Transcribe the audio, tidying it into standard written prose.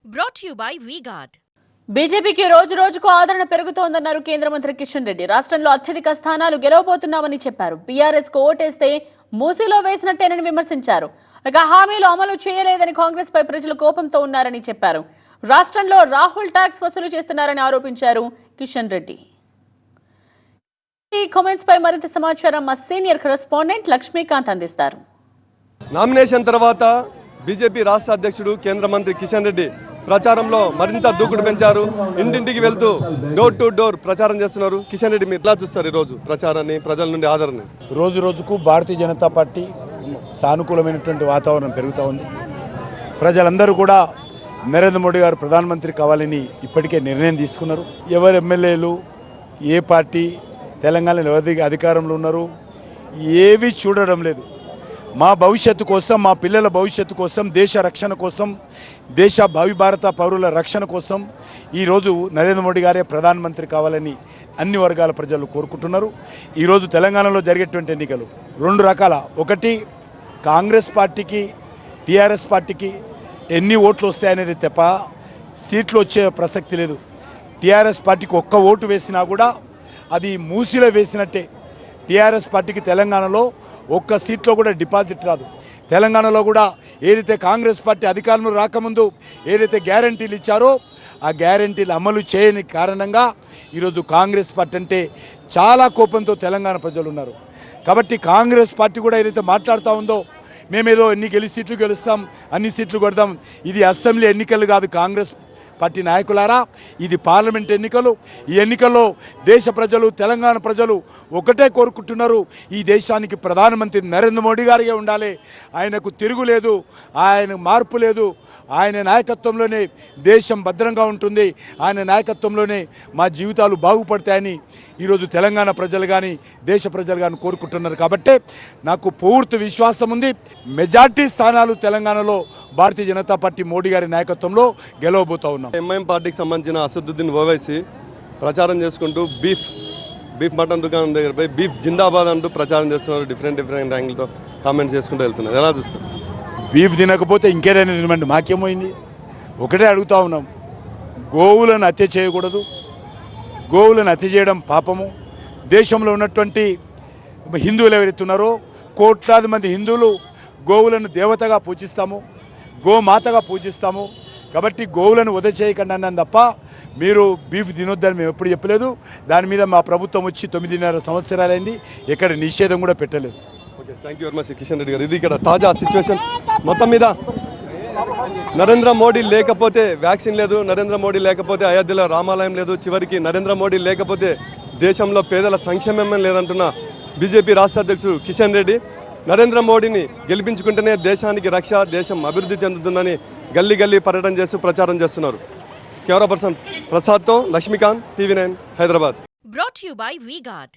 Brought to you by V-Guard. బీజేపీకి రోజు రోజుకు ఆదరణ పెరుగుతోందన్నారు కేంద్ర మంత్రి కిషన్ రెడ్డి. రాష్ట్రంలో అత్యధిక స్థానాలు గెలవబోతున్నామని చెప్పారు. బీఆర్ఎస్ కు ఓటేస్తే మూసీలో వేసినట్టేనని విమర్శించారు. ఇక హామీలు అమలు చేయలేదని కాంగ్రెస్ పై ప్రజలు కోపంతో ఉన్నారని చెప్పారు. రాష్ట్రంలో రాహుల్ ట్యాక్స్ వసూలు చేస్తున్నారని ఆరోపించారు కిషన్ రెడ్డి. ఈ కామెంట్స్ పై మరింత సమాచారం మా సీనియర్ కరెస్పాండెంట్ లక్ష్మీకాంత్ అందిస్తారు. నామినేషన్ తర్వాత బీజేపీ రాష్ట్ర అధ్యక్షుడు కేంద్ర మంత్రి కిషన్ రెడ్డి ప్రచారంలో మరింత దూకుడు పెంచారు. ఇంటింటికి వెళ్తూ డోర్ టు డోర్ ప్రచారం చేస్తున్నారు. కిషన్ రెడ్డి మీరు ఎలా చూస్తారు ఈరోజు ప్రచారాన్ని, ప్రజల నుండి ఆదరణ? రోజు రోజుకు భారతీయ జనతా పార్టీ సానుకూలమైనటువంటి వాతావరణం పెరుగుతూ ఉంది. ప్రజలందరూ కూడా నరేంద్ర మోడీ గారు ప్రధానమంత్రి కావాలని ఇప్పటికే నిర్ణయం తీసుకున్నారు. ఎవరు ఎమ్మెల్యేలు, ఏ పార్టీ తెలంగాణలో ఎవరి అధికారంలో ఉన్నారు ఏవి చూడడం లేదు. మా భవిష్యత్తు కోసం, మా పిల్లల భవిష్యత్తు కోసం, దేశ రక్షణ కోసం, దేశ భావి భారత పౌరుల రక్షణ కోసం ఈరోజు నరేంద్ర మోడీ గారే ప్రధానమంత్రి కావాలని అన్ని వర్గాల ప్రజలు కోరుకుంటున్నారు. ఈరోజు తెలంగాణలో జరిగేటువంటి ఎన్నికలు రెండు రకాల. ఒకటి, కాంగ్రెస్ పార్టీకి టీఆర్ఎస్ పార్టీకి ఎన్ని ఓట్లు వస్తాయనేది తప్ప సీట్లు వచ్చే ప్రసక్తి లేదు. టీఆర్ఎస్ పార్టీకి ఒక్క ఓటు వేసినా కూడా అది మూసిలో వేసినట్టే. టీఆర్ఎస్ పార్టీకి తెలంగాణలో ఒక్క సీట్లో కూడా డిపాజిట్ రాదు. తెలంగాణలో కూడా ఏదైతే కాంగ్రెస్ పార్టీ అధికారంలో రాకముందు ఏదైతే గ్యారంటీలు ఇచ్చారో ఆ గ్యారంటీలు అమలు చేయని కారణంగా ఈరోజు కాంగ్రెస్ పార్టీ అంటే చాలా కోపంతో తెలంగాణ ప్రజలు ఉన్నారు. కాబట్టి కాంగ్రెస్ పార్టీ కూడా ఏదైతే మాట్లాడుతూ ఉందో మేమేదో సీట్లు గెలుస్తాం, అన్ని సీట్లు కొడదాం, ఇది అసెంబ్లీ ఎన్నికలు కాదు కాంగ్రెస్ పార్టీ నాయకులారా, ఇది పార్లమెంట్ ఎన్నికలు. ఈ ఎన్నికల్లో దేశ ప్రజలు, తెలంగాణ ప్రజలు ఒకటే కోరుకుంటున్నారు, ఈ దేశానికి ప్రధానమంత్రి నరేంద్ర మోడీ గారిగా ఉండాలి. ఆయనకు తిరుగులేదు, ఆయన మార్పు లేదు. ఆయన నాయకత్వంలోనే దేశం భద్రంగా ఉంటుంది, ఆయన నాయకత్వంలోనే మా జీవితాలు బాగుపడతాయని ఈరోజు తెలంగాణ ప్రజలు కానీ దేశ ప్రజలు కానీ కోరుకుంటున్నారు. కాబట్టి నాకు పూర్తి విశ్వాసం ఉంది, మెజార్టీ స్థానాలు తెలంగాణలో భారతీయ జనతా పార్టీ మోడీ గారి నాయకత్వంలో గెలవబోతా ఉన్నాం. ఎంఐఎం పార్టీకి సంబంధించిన అసదుద్దీన్ ఓవైసీ ప్రచారం చేసుకుంటూ బీఫ్ మటన్ దుకాణం దగ్గర పోయి బీఫ్ జిందాబాద్ అంటూ ప్రచారం చేస్తున్నారు. డిఫరెంట్ యాంగిల్తో కామెంట్స్ చేసుకుంటూ వెళ్తున్నారు. ఎలా చూస్తారు? బీఫ్ తినకపోతే ఇంకేదైనా తినమండి, మాకేమైంది? ఒకటే అడుగుతూ ఉన్నాం, గోవులను హత్య చేయకూడదు. గోవులను హత్య చేయడం పాపము. దేశంలో ఉన్నటువంటి హిందువులు ఎవరెత్తున్నారో కోట్లాది మంది హిందువులు గోవులను దేవతగా పూజిస్తాము, గోమాతగా పూజిస్తాము. కాబట్టి గోవులను వధ చేయకండి అన్నాను తప్ప మీరు బీఫ్ తినొద్దని మేము ఎప్పుడు చెప్పలేదు. దాని మీద మా ప్రభుత్వం వచ్చి 9.5 సంవత్సరాలైంది, ఎక్కడ నిషేధం కూడా పెట్టలేదు. Okay, thank you very much Kishan Reddy గారు. ఇది ఇక్కడ తాజా సిచ్యువేషన్. మొత్తం మీద నరేంద్ర మోడీ లేకపోతే వ్యాక్సిన్ లేదు, నరేంద్ర మోడీ లేకపోతే అయోధ్యలో రామాలయం లేదు, చివరికి నరేంద్ర మోడీ లేకపోతే దేశంలో పేదల సంక్షేమం లేదంటున్న బీజేపీ రాష్ట్ర అధ్యక్షుడు కిషన్ రెడ్డి నరేంద్ర మోడీని గెలిపించుకుంటేనే దేశానికి రక్ష, దేశం అభివృద్ధి చెందుతుందని గల్లీ పర్యటన చేస్తూ ప్రచారం చేస్తున్నారు. కెమెరా పర్సన్ ప్రసాద్తో Laxmikanth, TV9 Hyderabad. Brought to you by V-Guard.